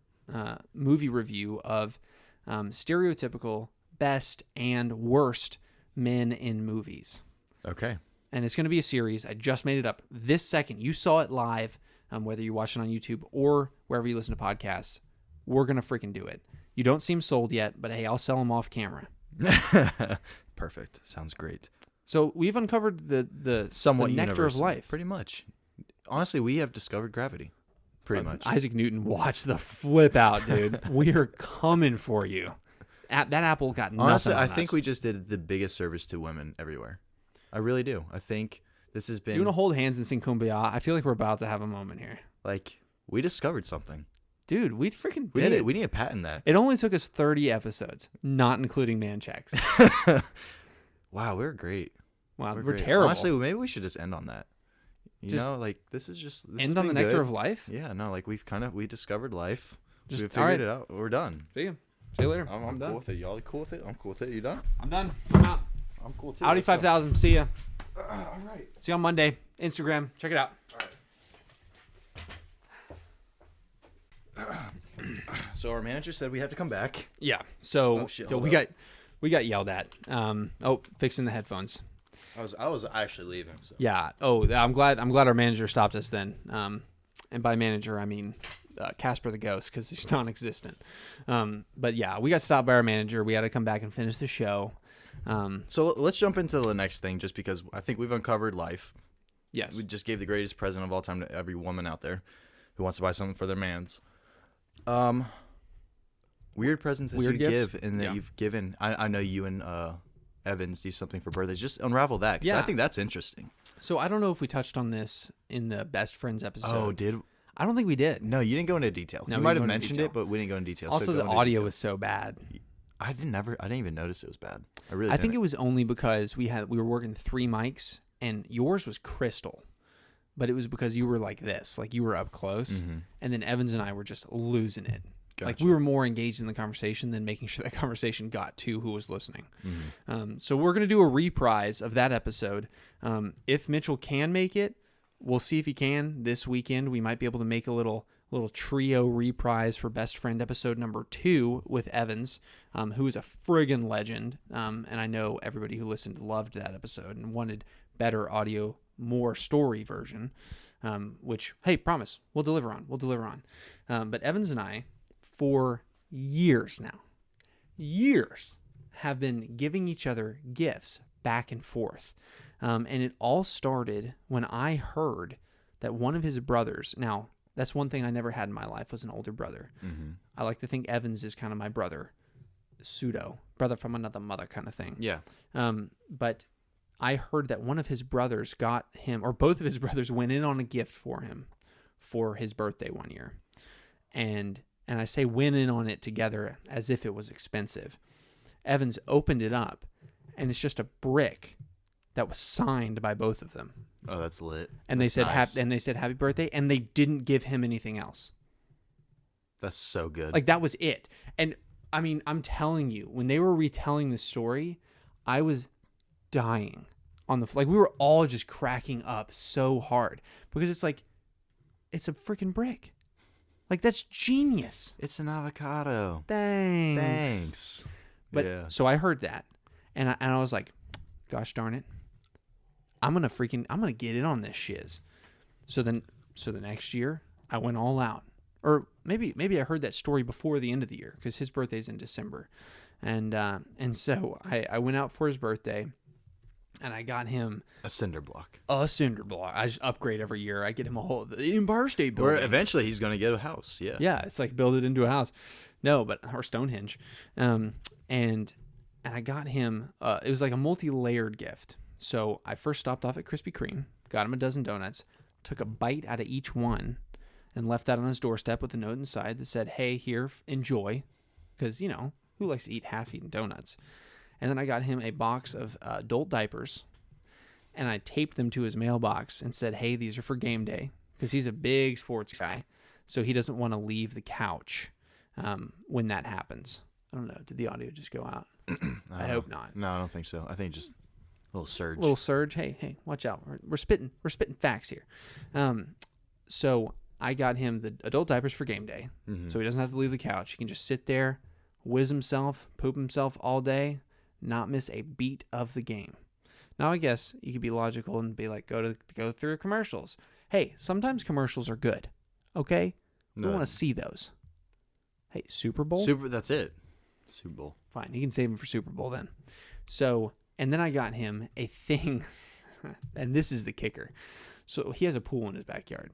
movie review of stereotypical best and worst men in movies. Okay. And it's going to be a series. I just made it up this second. You saw it live, whether you watch it on YouTube or wherever you listen to podcasts. We're going to freaking do it. You don't seem sold yet, but hey, I'll sell them off camera. Perfect. Sounds great. So we've uncovered the Somewhat the nectar of universal. life. Pretty much. Honestly, we have discovered gravity. Pretty much. Isaac Newton, watch the flip out, dude. We are coming for you. That apple got nothing Honestly, on I us. think we just did the biggest service to women everywhere. I really do. I think this has been You want to hold hands and sing Kumbaya? I feel like we're about to have a moment here. like we discovered something. Dude, we freaking We did need, it. we need to patent that. It only took us 30 episodes, not including man checks. Wow, we're great. Wow, we're great. terrible. Honestly, maybe we should just end on that. You Just know, like this is just this end has on the been nectar good. of life. Yeah, no, like we discovered life. Just- We all right. figured it out. We're done. See you. See you later. I'm done. cool with it. Y'all are cool with it? I'm cool with it. You done? I'm done. I'm out. I'm cool too. Audi Let's go. 5000. See ya. All right. See you on Monday. Instagram. Check it out. So our manager said we have to come back. Yeah. So, Oh, shit, so hold we got yelled at. Fixing the headphones. I was actually leaving. So. Yeah. Oh, I'm glad our manager stopped us then. And by manager I mean Casper the Ghost, because he's non-existent. But yeah, we got stopped by our manager. We had to come back and finish the show. So let's jump into the next thing, just because I think we've uncovered life. Yes. We just gave the greatest present of all time to every woman out there who wants to buy something for their mans. Weird presents that Weird you gifts? give and that Yeah. you've given. I know you and Evans do something for birthdays. Just unravel that. 'Cause Yeah. I think that's interesting. So I don't know if we touched on this in the Best Friends episode. Oh, did I don't think we did. no? You didn't go into detail. No, you we might didn't have go into mentioned detail. it, but we didn't go into detail. Also, so the go into audio detail. was so bad. I didn't even notice it was bad. I really. I think it didn't. was only because we were working 3 mics and yours was crystal, but it was because you were like this, like you were up close, and then Evans and I were just losing it. Like Gotcha. we were more engaged in the conversation than making sure that conversation got to who was listening. So we're gonna do a reprise of that episode. If Mitchell can make it, we'll see if he can this weekend. We might be able to make a little trio reprise for Best Friend episode number 2 with Evans, who is a friggin' legend. And I know everybody who listened loved that episode and wanted better audio, more story version, which, hey, promise, we'll deliver on. But Evans and I, for years now, have been giving each other gifts back and forth. And it all started when I heard that one of his brothers, now, that's one thing I never had in my life was an older brother. I like to think Evans is kind of my brother, brother from another mother kind of thing. Yeah. But I heard that one of his brothers got him, or both of his brothers went in on a gift for him for his birthday one year. And I say went in on it together as if it was expensive. Evans opened it up and it's just a brick that was signed by both of them. Oh, that's lit. And that's they said nice. happy birthday, and they didn't give him anything else. That's so good. Like, that was it. And I mean, I'm telling you, when they were retelling this story, I was dying on the like we were all just cracking up so hard because it's like it's a freaking brick. Like, that's genius. It's an avocado. Thanks. But yeah. So I heard that, and I was like, gosh darn it, I'm gonna get in on this shiz. So the next year I went all out. Or maybe I heard that story before the end of the year because his birthday's in December. And so I went out for his birthday, and I got him a cinder block. I just upgrade every year. I get him the Empire State Building. Or eventually he's going to get a house. Yeah. Yeah, it's like build it into a house. No, or Stonehenge. And I got him, it was like a multi-layered gift. So I first stopped off at Krispy Kreme, got him a dozen donuts, took a bite out of each one, and left that on his doorstep with a note inside that said, hey, here, enjoy. Because, who likes to eat half-eaten donuts? And then I got him a box of adult diapers, and I taped them to his mailbox and said, hey, these are for game day. Because he's a big sports guy, so he doesn't want to leave the couch when that happens. I don't know. Did the audio just go out? I hope not. No, I don't think so. I think just a little surge. Hey, watch out. We're spitting facts here. So I got him the adult diapers for game day, so he doesn't have to leave the couch. He can just sit there, whiz himself, poop himself all day, not miss a beat of the game. Now, I guess you could be logical and be like, go through commercials. Hey, sometimes commercials are good. Okay, we want to see those. Hey, Super Bowl. That's it. Super Bowl. Fine, he can save him for Super Bowl then. So, and then I got him a thing, and this is the kicker. So he has a pool in his backyard.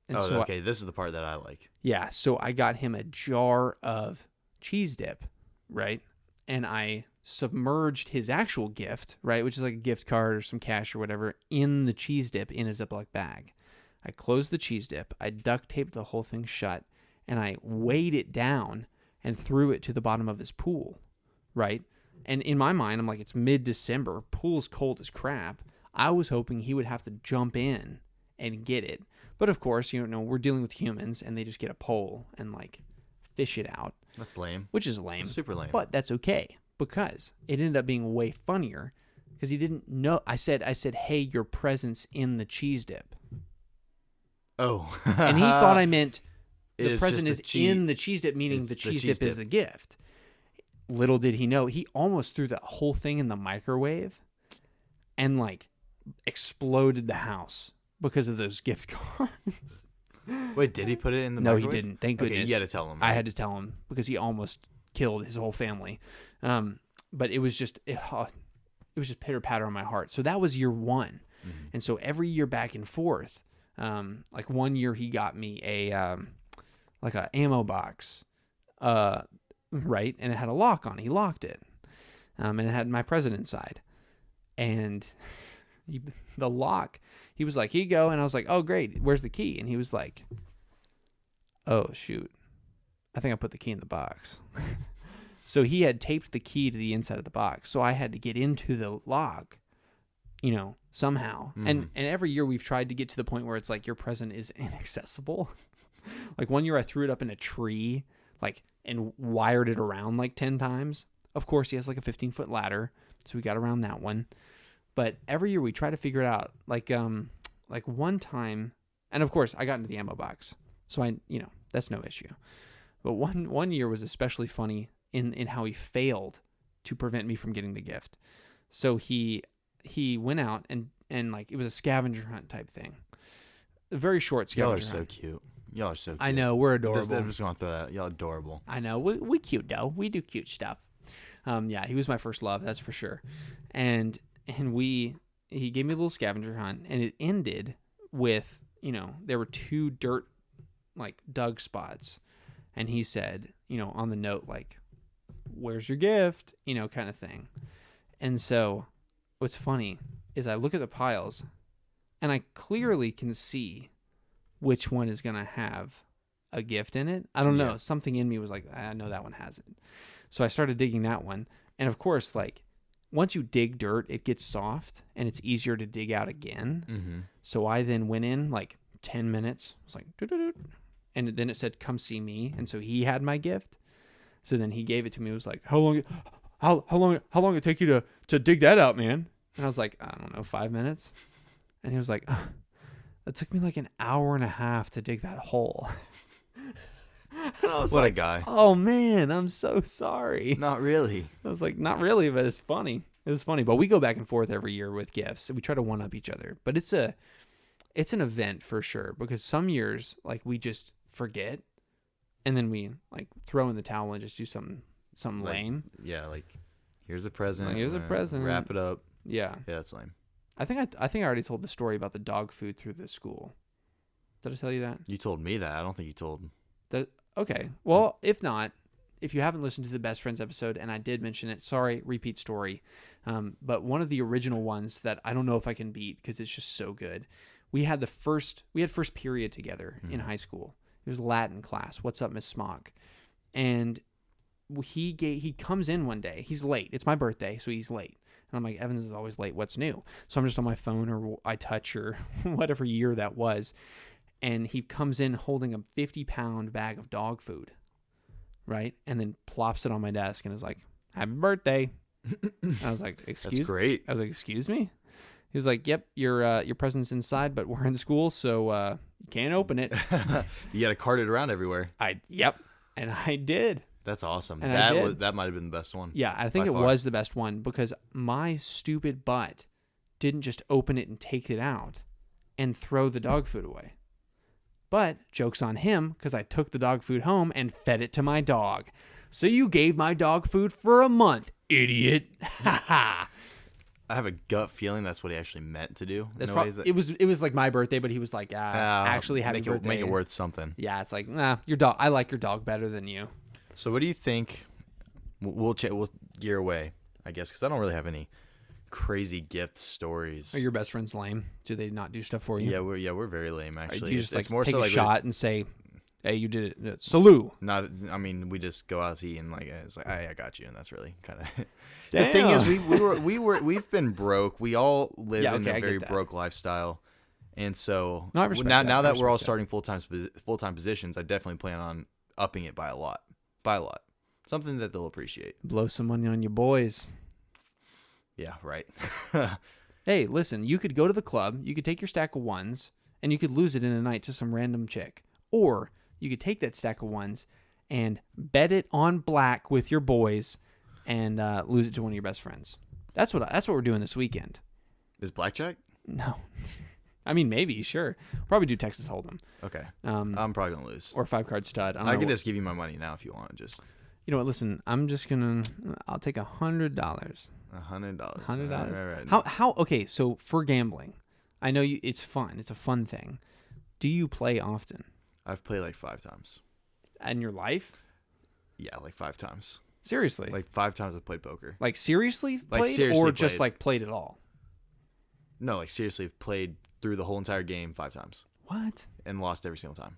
And okay. This is the part that I like. Yeah. So I got him a jar of cheese dip, right? And I submerged his actual gift, right, which is like a gift card or some cash or whatever, in the cheese dip in a Ziploc bag. I closed the cheese dip. I duct taped the whole thing shut, and I weighed it down and threw it to the bottom of his pool, right? And in my mind, I'm like, it's mid-December. Pool's cold as crap. I was hoping he would have to jump in and get it. But of course, we're dealing with humans, and they just get a pole and like fish it out. That's lame. Which is lame. That's super lame. But that's okay because it ended up being way funnier because he didn't know. I said, hey, your present's in the cheese dip. Oh. And he thought I meant the present is in the cheese dip, meaning the cheese dip is the gift. Little did he know, he almost threw that whole thing in the microwave and like exploded the house because of those gift cards. Wait, did he put it in the microwave? No, he didn't. Thank goodness. You had to tell him. Right? I had to tell him because he almost killed his whole family. But it was just pitter patter on my heart. So that was year one. Mm-hmm. And so every year back and forth, like one year he got me a ammo box, right? And it had a lock on it. He locked it. And it had my present inside. And the lock, he was like, here you go. And I was like, oh, great. Where's the key? And he was like, oh, shoot. I think I put the key in the box. So he had taped the key to the inside of the box. So I had to get into the lock, somehow. Mm-hmm. And every year we've tried to get to the point where it's like your present is inaccessible. Like one year I threw it up in a tree, and wired it around 10 times. Of course, he has a 15-foot ladder. So we got around that one. But every year we try to figure it out. Like one time, and of course I got into the ammo box. So that's no issue. But one year was especially funny in how he failed to prevent me from getting the gift. So he went out and it was a scavenger hunt type thing. A very short scavenger hunt. Y'all are so cute. Y'all are so cute. I know, we're adorable. I'm just going to throw that. Y'all adorable. I know. We cute though. We do cute stuff. Yeah, he was my first love, that's for sure. And he gave me a little scavenger hunt, and it ended with, there were 2 dirt dug spots. And he said, on the note, where's your gift? Kind of thing. And so what's funny is I look at the piles and I clearly can see which one is going to have a gift in it. I don't know. Something in me was like, I know that one has it. So I started digging that one. And of course, once you dig dirt, it gets soft and it's easier to dig out again. So I then went in like 10 minutes. I was like, doo-doo-doo. And then it said, come see me. And so he had my gift. So then he gave it to me. It was like, how long it take you to dig that out, man? And I was like, I don't know, 5 minutes. And he was like, it took me like an hour and a half to dig that hole. And I was What like, a guy. oh man, I'm so sorry. Not really. I was like, not really, but it's funny. It was funny. But we go back and forth every year with gifts. We try to one up each other. But it's an event for sure, because some years like we just forget and then we like throw in the towel and just do something Like, lame. Yeah, like here's a present. Like, here's a present. Wrap it up. Yeah. Yeah, that's lame. I think I already told the story about the dog food through the school. Did I tell you that? You told me that. I don't think you told. Okay. Well, if not, if you haven't listened to the Best Friends episode, and I did mention it, sorry, repeat story. But one of the original ones that I don't know if I can beat because it's just so good. We had first period together in high school. It was Latin class. What's up, Miss Smock? And he comes in one day. He's late. It's my birthday, so he's late. And I'm like, Evans is always late. What's new? So I'm just on my phone or iTouch or whatever year that was. And he comes in holding a 50-pound bag of dog food, right? And then plops it on my desk and is like, happy birthday. And I was like, excuse me? That's great. I was like, excuse me? He was like, yep, your present's inside, but we're in school, so you can't open it. You got to cart it around everywhere. Yep. And I did. That's awesome. And That might have been the best one. Yeah, I think it was the best one because my stupid butt didn't just open it and take it out and throw the dog food away. But joke's on him because I took the dog food home and fed it to my dog. So you gave my dog food for a month, idiot. Ha ha. I have a gut feeling that's what he actually meant to do. It was like my birthday, but he was like, actually happy birthday. Make it worth something. Yeah, it's like, nah, your dog. I like your dog better than you. So what do you think? We'll gear away, I guess, because I don't really have any crazy gift stories. Are your best friends lame? Do they not do stuff for you? Yeah, we're very lame actually. You just it's like more take so a like shot and say, hey, you did it. Salute. We just go out to eat and like it's like, hey, I got you, and that's really kind of. The thing is, we've been broke. We all live in a very broke lifestyle, and so now that we're all starting full-time positions, I definitely plan on upping it by a lot, something that they'll appreciate. Blow some money on your boys. Yeah, right. Hey, listen, you could go to the club, you could take your stack of ones, and you could lose it in a night to some random chick, or you could take that stack of ones and bet it on black with your boys. And lose it to one of your best friends. That's what we're doing this weekend. Is blackjack? No, I mean maybe sure. Probably do Texas Hold'em. Okay. I'm probably gonna lose. Or 5-card stud. I can just give you my money now if you want. Just you know what? Listen, I'll take $100. $100. $100. Right. How? Okay, so for gambling, I know it's fun. It's a fun thing. Do you play often? I've played like 5 times. In your life? Yeah, like 5 times. Seriously? Like 5 times I've played poker. Like seriously played? Like seriously or just like played it all? No, like seriously played through the whole entire game 5 times. What? And lost every single time.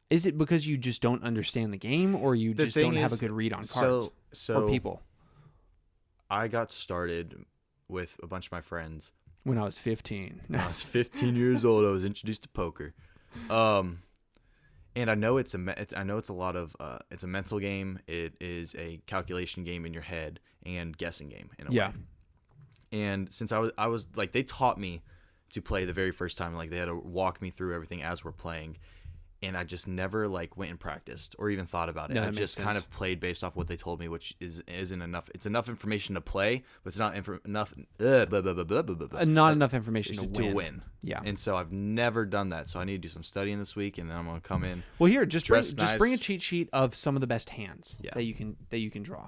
Is it because you just don't understand the game or you just don't have a good read on cards or people? I got started with a bunch of my friends. When I was 15. When I was 15 years old, I was introduced to poker. And I know it's a lot of it's a mental game. It is a calculation game in your head and guessing game in a way. And since I was like, they taught me to play the very first time. Like they had to walk me through everything as we're playing, and I just never like went and practiced or even thought about it. No, I just kind of played based off what they told me, which isn't enough. It's enough information to play, but it's not enough. Not enough information to win. Yeah. And so I've never done that. So I need to do some studying this week, and then I'm gonna come in. Well, here, just bring a cheat sheet of some of the best hands that you can draw,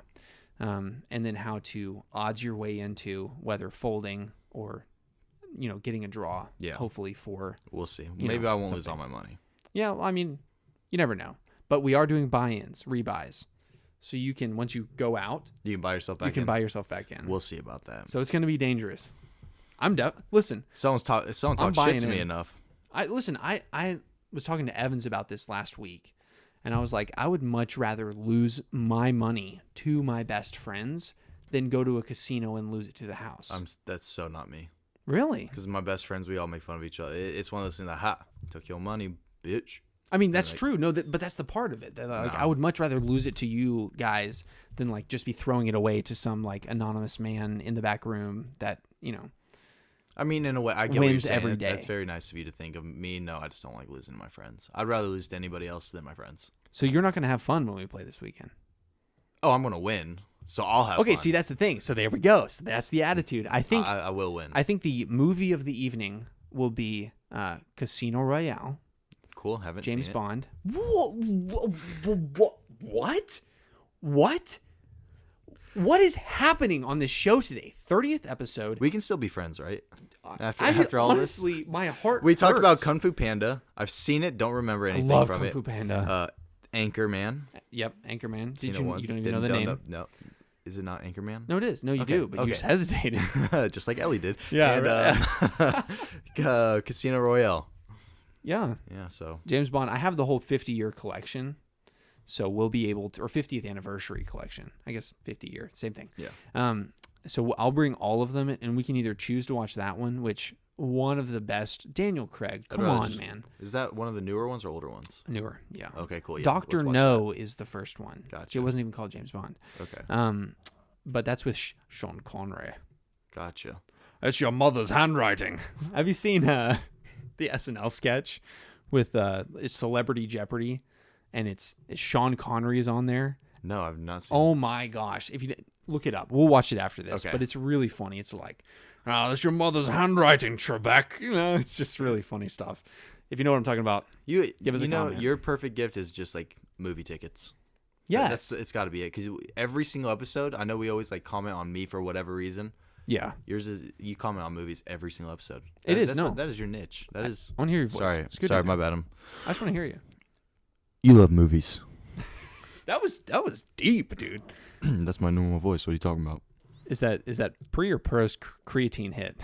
and then how to odds your way into whether folding or, getting a draw. Yeah. Hopefully for. We'll see. Maybe I won't lose all my money. Yeah, well, I mean, you never know. But we are doing buy-ins, rebuys. So you can, once you go out, you can buy yourself back in. You can buy yourself back in. We'll see about that. So it's going to be dangerous. Listen. Someone talked shit to me enough. I was talking to Evans about this last week, and I was like, I would much rather lose my money to my best friends than go to a casino and lose it to the house. That's so not me. Really? Because my best friends, we all make fun of each other. It's one of those things that, took your money, bitch. I mean, that's true. No, but that's the part of it. That I would much rather lose it to you guys than like just be throwing it away to some like anonymous man in the back room that, I mean, in a way, I get what you're saying. Every day. That's very nice of you to think of me. No, I just don't like losing to my friends. I'd rather lose to anybody else than my friends. So you're not going to have fun when we play this weekend? Oh, I'm going to win. So I'll have fun. See, that's the thing. So there we go. So that's the attitude. I think I will win. I think the movie of the evening will be Casino Royale. Cool. Haven't James seen it. Bond. What? What is happening on this show today? 30th episode. We can still be friends, right? After all this, honestly, my heart. We talked about Kung Fu Panda. I've seen it. Don't remember anything I love from Kung it. Fu Panda. Anchorman. Yep, Anchorman. You don't even know the name? No. Is it not Anchorman? No, it is. No, you do, but you just hesitated. Just like Ellie did. Yeah. And, Casino Royale. Yeah. Yeah, so. James Bond. I have the whole 50-year collection, so we'll be able to, or 50th anniversary collection. I guess 50-year, same thing. Yeah. So I'll bring all of them, and we can either choose to watch that one, one of the best. Daniel Craig. Come on, man. Is that one of the newer ones or older ones? Newer, yeah. Okay, cool. Yeah, Dr. No is the first one. Gotcha. It wasn't even called James Bond. Okay. But that's with Sean Connery. Gotcha. That's your mother's handwriting. Have you seen the SNL sketch with it's Celebrity Jeopardy, and it's Sean Connery is on there? No, I've not seen. Oh my gosh! If you look it up, we'll watch it after this. Okay. But it's really funny. It's like, that's your mother's handwriting, Trebek. It's just really funny stuff. If you know what I'm talking about, give us a comment. Your perfect gift is just like movie tickets. Yeah, it's got to be it, because every single episode, I know we always like comment on me for whatever reason. Yeah, yours is you comment on movies every single episode. That is your niche. That is. I want to hear your voice. Sorry, my bad. I just want to hear you. You love movies. That was deep, dude. That's my normal voice. What are you talking about? Is that pre or post creatine hit?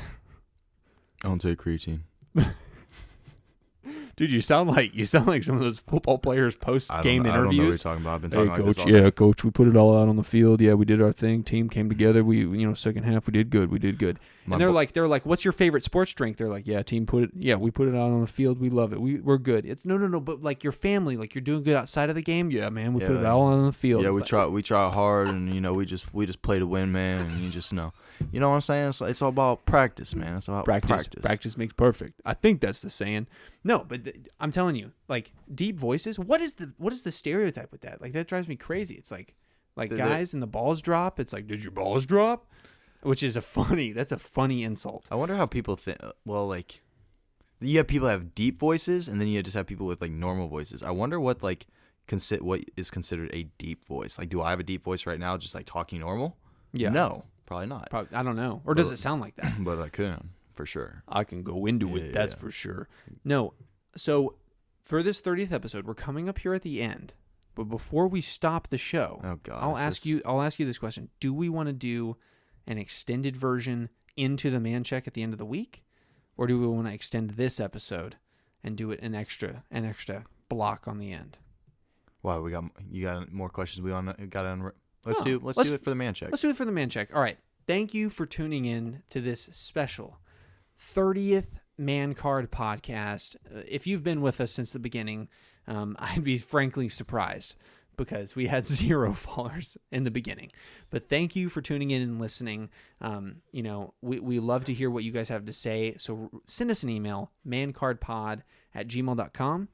I don't take creatine. Dude, you sound like some of those football players post game interviews. I don't know what you're talking about. I've been talking coach, like this all day. Coach, we put it all out on the field. Yeah, we did our thing. Team came together. We, second half we did good. And they're like, what's your favorite sports drink? They're like, we put it out on the field. We love it. We're good. It's no, but like your family, like you're doing good outside of the game. Yeah, man, we put it all on the field. Yeah, we try hard, and we just play to win, man. And you just know. You know what I'm saying? It's all about practice, man. It's about practice. Practice makes perfect. I think that's the saying. No, but I'm telling you, like deep voices. What is the stereotype with that? Like that drives me crazy. It's like guys and the balls drop. It's like, did your balls drop? Which is that's a funny insult. I wonder how people think. Well, like you have people that have deep voices, and then you just have people with like normal voices. I wonder what what is considered a deep voice. Like, do I have a deep voice right now, just like talking normal? Yeah. No. Probably not. I don't know. Or does it sound like that? But I can, for sure. I can go into it, that's for sure. No. So for this 30th episode, we're coming up here at the end. But before we stop the show, I'll ask you this question. Do we want to do an extended version into the man check at the end of the week? Or do we want to extend this episode and do it an extra block on the end? Wow, you got more questions Let's do it for the man check. Let's do it for the man check. All right. Thank you for tuning in to this special 30th Man Card podcast. If you've been with us since the beginning, I'd be frankly surprised because we had 0 followers in the beginning. But thank you for tuning in and listening. We love to hear what you guys have to say. So send us an email, mancardpod@gmail.com.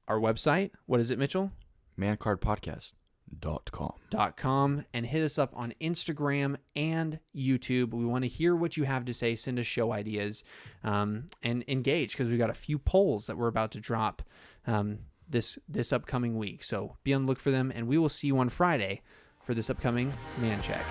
Our website, what is it, Mitchell? mancardpodcast.com. And hit us up on Instagram and YouTube. We want to hear what you have to say. Send us show ideas and engage, because we've got a few polls that we're about to drop this upcoming week. So be on the look for them, and we will see you on Friday for this upcoming Man Check.